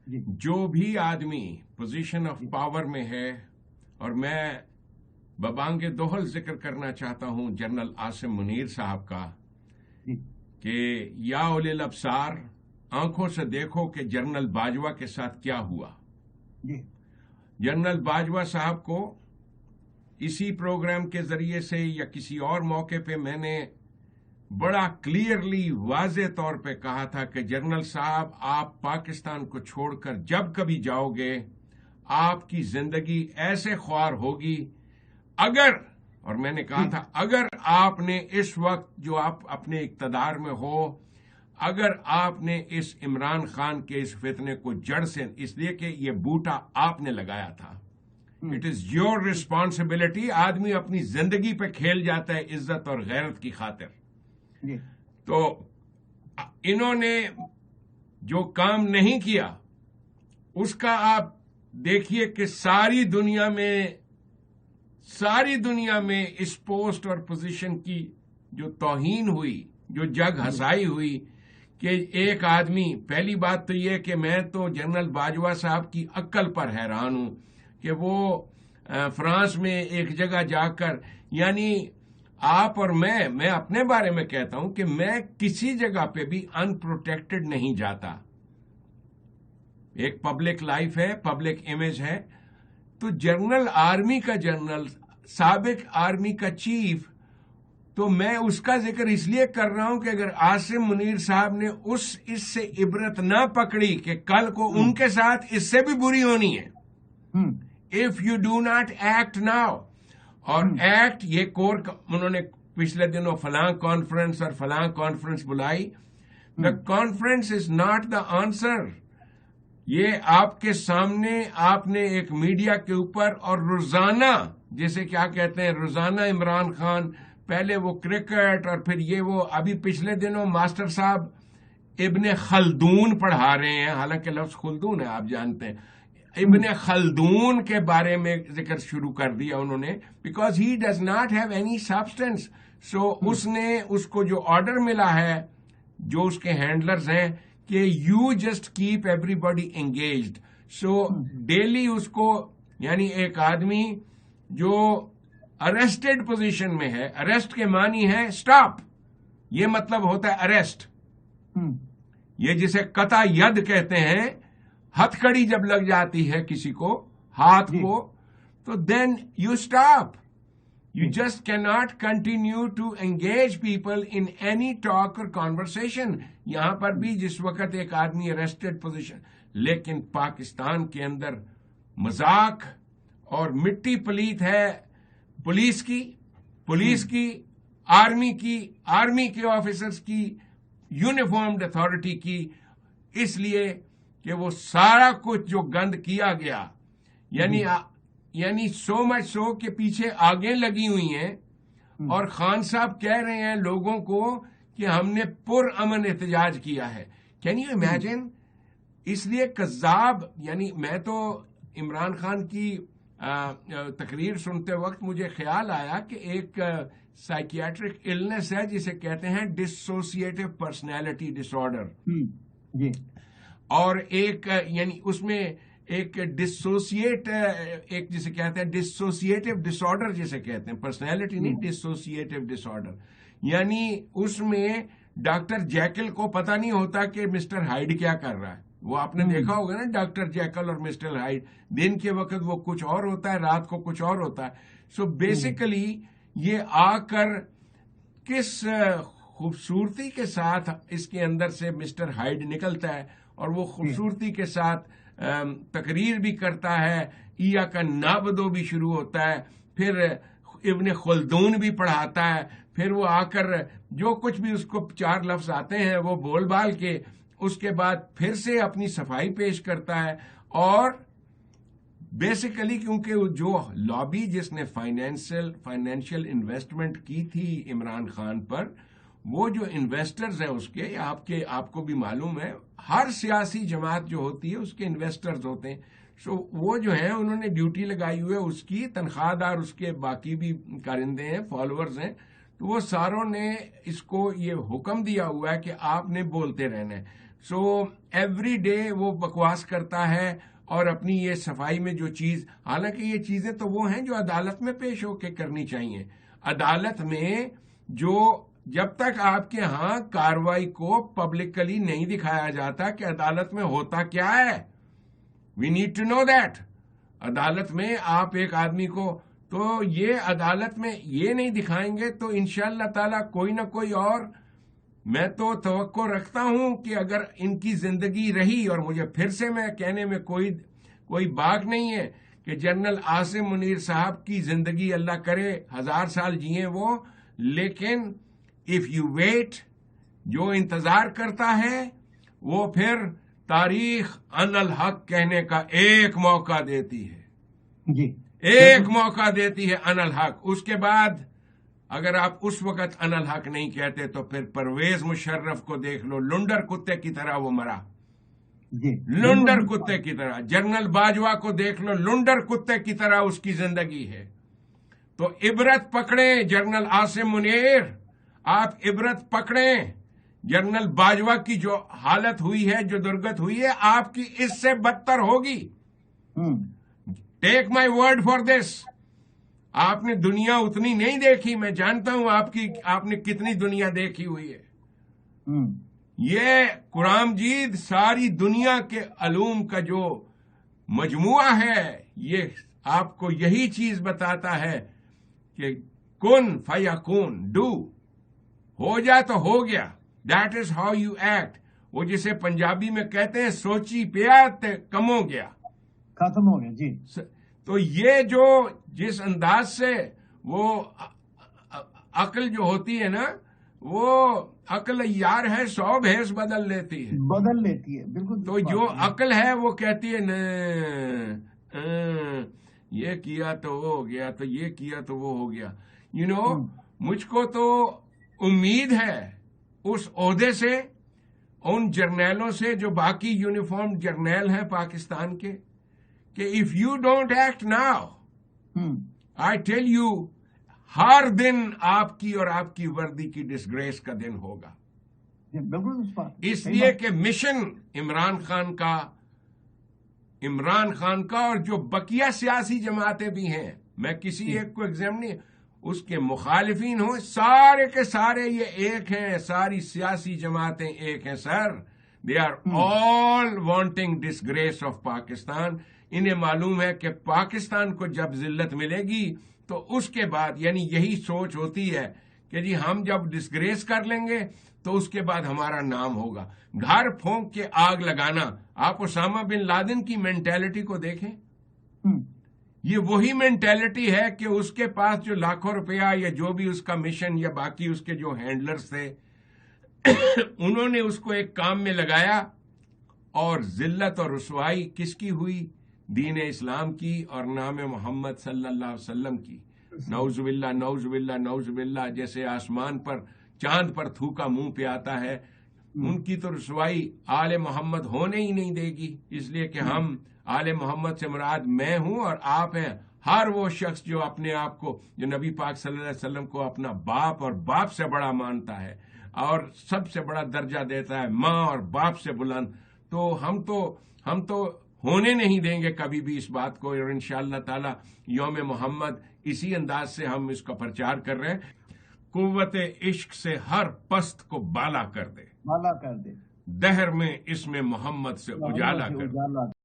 جو بھی آدمی پوزیشن آف پاور میں ہے، اور میں ببانگ دوہل ذکر کرنا چاہتا ہوں جنرل عاصم منیر صاحب کا، کہ یا اولی الابصار، آنکھوں سے دیکھو کہ جنرل باجوہ کے ساتھ کیا ہوا۔ جنرل باجوہ صاحب کو اسی پروگرام کے ذریعے سے یا کسی اور موقع پہ میں نے بڑا کلیئرلی واضح طور پہ کہا تھا کہ جنرل صاحب، آپ پاکستان کو چھوڑ کر جب کبھی جاؤ گے، آپ کی زندگی ایسے خوار ہوگی، اگر، اور میں نے کہا تھا اگر آپ نے اس وقت جو آپ اپنے اقتدار میں ہو، اگر آپ نے اس عمران خان کے اس فتنے کو جڑ سے، اس لیے کہ یہ بوٹا آپ نے لگایا تھا، اٹ از یور ریسپانسبلٹی۔ آدمی اپنی زندگی پہ کھیل جاتا ہے عزت اور غیرت کی خاطر۔ تو انہوں نے جو کام نہیں کیا اس کا آپ دیکھیے کہ ساری دنیا میں اس پوسٹ اور پوزیشن کی جو توہین ہوئی، جو جگ ہسائی ہوئی، کہ ایک آدمی، پہلی بات تو یہ کہ میں تو جنرل باجوہ صاحب کی عقل پر حیران ہوں کہ وہ فرانس میں ایک جگہ جا کر، یعنی آپ اور میں اپنے بارے میں کہتا ہوں کہ میں کسی جگہ پہ بھی ان پروٹیکٹڈ نہیں جاتا۔ ایک پبلک لائف ہے، پبلک امیج ہے، تو جنرل آرمی کا جنرل، سابق آرمی کا چیف، تو میں اس کا ذکر اس لیے کر رہا ہوں کہ اگر عاصم منیر صاحب نے اس سے عبرت نہ پکڑی کہ کل کو ان کے ساتھ اس سے بھی بری ہونی ہے، if you do not act now، اور ایکٹ، یہ کور انہوں نے پچھلے دنوں فلاں کانفرنس اور فلاں کانفرنس بلائی، the conference is not the answer. یہ آپ کے سامنے آپ نے ایک میڈیا کے اوپر، اور روزانہ، جیسے کیا کہتے ہیں، روزانہ عمران خان، پہلے وہ کرکٹ اور پھر یہ وہ، ابھی پچھلے دنوں ماسٹر صاحب ابن خلدون پڑھا رہے ہیں، حالانکہ لفظ خلدون ہے آپ جانتے ہیں، ابن خلدون کے بارے میں ذکر شروع کر دیا انہوں نے، because he does not have any substance. So اس نے، اس کو جو آرڈر ملا ہے، جو اس کے ہینڈلرز ہیں، کہ you just keep everybody engaged. So ڈیلی اس کو، یعنی ایک آدمی جو اریسٹڈ پوزیشن میں ہے، اریسٹ کے معنی ہے سٹاپ، یہ مطلب ہوتا ہے اریسٹ، یہ جسے قطع ید کہتے ہیں، ہتھ کڑی جب لگ جاتی ہے کسی کو، ہاتھ کو، تو then you stop, you just key not continue to engage people in any talk اور کانورسیشن۔ یہاں پر بھی جس وقت ایک آدمی اریسٹڈ پوزیشن، لیکن پاکستان کے اندر مذاق اور مٹی پلیت ہے پولیس کی، آرمی کے آفیسرز کی، یونیفارمڈ اتھارٹی کی، اس لیے کہ وہ سارا کچھ جو گند کیا گیا، یعنی سو مچ سو کے پیچھے آگے لگی ہوئی ہیں، اور خان صاحب کہہ رہے ہیں لوگوں کو کہ ہم نے پر امن احتجاج کیا ہے۔ Can you imagine? اس لیے کذاب، یعنی میں تو عمران خان کی تقریر سنتے وقت مجھے خیال آیا کہ ایک سائکیاٹرک النس ہے جسے کہتے ہیں ڈسوسیٹو پرسنالٹی ڈس آرڈر، اور ایک، یعنی اس میں ایک ایک جسے کہتے ہیں ڈسوسیٹو ڈس آرڈر جسے کہتے ہیں، پرسنالٹی نہیں، ڈسوسیٹو ڈس آرڈر، یعنی اس میں ڈاکٹر جیکل کو پتہ نہیں ہوتا کہ مسٹر ہائیڈ کیا کر رہا ہے۔ وہ آپ نے دیکھا ہوگا نا، ڈاکٹر جیکل اور مسٹر ہائیڈ، دن کے وقت وہ کچھ اور ہوتا ہے، رات کو کچھ اور ہوتا ہے۔ سو بیسیکلی یہ آ کر کس خوبصورتی کے ساتھ اس کے اندر سے مسٹر ہائیڈ نکلتا ہے، اور وہ خوبصورتی کے ساتھ تقریر بھی کرتا ہے، ایا کا نابدو بھی شروع ہوتا ہے، پھر ابن خلدون بھی پڑھاتا ہے، پھر وہ آ کر جو کچھ بھی اس کو چار لفظ آتے ہیں وہ بول بال کے، اس کے بعد پھر سے اپنی صفائی پیش کرتا ہے، اور بیسیکلی کیونکہ جو لابی جس نے فائنینشیل انویسٹمنٹ کی تھی عمران خان پر، وہ جو انویسٹرز ہیں اس کے، آپ کو بھی معلوم ہے، ہر سیاسی جماعت جو ہوتی ہے اس کے انویسٹرز ہوتے ہیں، سو وہ جو ہیں انہوں نے ڈیوٹی لگائی ہوئی ہے، اس کی تنخواہ دار اس کے باقی بھی کارندے ہیں، فالوورز ہیں، تو وہ ساروں نے اس کو یہ حکم دیا ہوا ہے کہ آپ نے بولتے رہنا ہے۔ سو ایوری ڈے وہ بکواس کرتا ہے اور اپنی یہ صفائی میں جو چیز، حالانکہ یہ چیزیں تو وہ ہیں جو عدالت میں پیش ہو کے کرنی چاہیے. عدالت میں جو جب تک آپ کے ہاں کاروائی کو پبلکلی نہیں دکھایا جاتا کہ عدالت میں ہوتا کیا ہے، we need to know that. عدالت میں آپ ایک آدمی کو، تو یہ عدالت میں یہ نہیں دکھائیں گے تو انشاءاللہ تعالی کوئی نہ کوئی اور، میں تو توقع رکھتا ہوں کہ اگر ان کی زندگی رہی، اور مجھے پھر سے میں کہنے میں کوئی باک نہیں ہے کہ جنرل عاصم منیر صاحب کی زندگی اللہ کرے 1000 سال جیئیں وہ، لیکن اف یو ویٹ، جو انتظار کرتا ہے وہ پھر تاریخ ان الحق کہنے کا ایک موقع دیتی ہے. جی ایک موقع دیتی ہے ان الحق. اس کے بعد اگر آپ اس وقت ان الحق نہیں کہتے تو پھر پرویز مشرف کو دیکھ لو، لنڈر کتے کی طرح وہ مرا. جی لنڈر کتے کی طرح. جنرل باجوہ کو دیکھ لو، لنڈر کتے کی طرح اس کی زندگی ہے. تو عبرت پکڑیں جنرل عاصم منیر، آپ عبرت پکڑیں. جنرل باجوہ کی جو حالت ہوئی ہے، جو درگت ہوئی ہے، آپ کی اس سے بدتر ہوگی. ٹیک مائی ورڈ فار دس. آپ نے دنیا اتنی نہیں دیکھی، میں جانتا ہوں آپ نے کتنی دنیا دیکھی ہوئی ہے. یہ قرآن مجید ساری دنیا کے علوم کا جو مجموعہ ہے، یہ آپ کو یہی چیز بتاتا ہے کہ کن فیکون، ڈو، ہو جا تو ہو گیا. That is how you act. وہ جسے پنجابی میں کہتے ہیں سوچی پیا تے کم ہو گیا، ختم ہو گیا. جی تو یہ جو جس انداز سے وہ عقل جو ہوتی ہے نا، وہ عقل یار ہے 100 بھیس بدل لیتی ہے. بالکل. تو جو عقل ہے وہ کہتی ہے یہ کیا تو وہ ہو گیا، تو یہ کیا تو وہ ہو گیا. مجھ کو تو امید ہے اس عہدے سے، ان جرنیلوں سے جو باقی یونیفارم جرنیل ہیں پاکستان کے، کہ if you don't act now, I tell you, ہر دن آپ کی اور آپ کی وردی کی ڈسگریس کا دن ہوگا. اس لیے کہ مشن عمران خان کا اور جو بقیہ سیاسی جماعتیں بھی ہیں، میں کسی ایک کو ایگزام نہیں، اس کے مخالفین ہوں، سارے کے سارے یہ ایک ہیں. ساری سیاسی جماعتیں ایک ہیں sir. They are all wanting disgrace of Pakistan. انہیں معلوم ہے کہ پاکستان کو جب ذلت ملے گی تو اس کے بعد، یعنی یہی سوچ ہوتی ہے کہ جی ہم جب ڈسگریس کر لیں گے تو اس کے بعد ہمارا نام ہوگا. گھر پھونک کے آگ لگانا. آپ اسامہ بن لادن کی مینٹیلٹی کو دیکھیں. یہ وہی مینٹیلٹی ہے کہ اس کے پاس جو لاکھوں روپیہ یا جو بھی اس کا مشن یا باقی اس کے جو ہینڈلرز تھے انہوں نے اس کو ایک کام میں لگایا، اور ذلت اور رسوائی کس کی ہوئی؟ دین اسلام کی اور نام محمد صلی اللہ علیہ وسلم کی. نعوذ باللہ نعوذ باللہ نعوذ باللہ. جیسے آسمان پر چاند پر تھوکا منہ پہ آتا ہے، ان کی تو رسوائی آل محمد ہونے ہی نہیں دے گی. اس لیے کہ ہم آل محمد سے مراد میں ہوں اور آپ ہیں. ہر وہ شخص جو اپنے آپ کو، جو نبی پاک صلی اللہ علیہ وسلم کو اپنا باپ اور باپ سے بڑا مانتا ہے اور سب سے بڑا درجہ دیتا ہے، ماں اور باپ سے بلند، تو ہم تو ہونے نہیں دیں گے کبھی بھی اس بات کو. اور انشاءاللہ تعالی یوم محمد اسی انداز سے ہم اس کا پرچار کر رہے ہیں. قوت عشق سے ہر پست کو بالا کر دے، دہر میں اس میں محمد سے اجالا کر دے.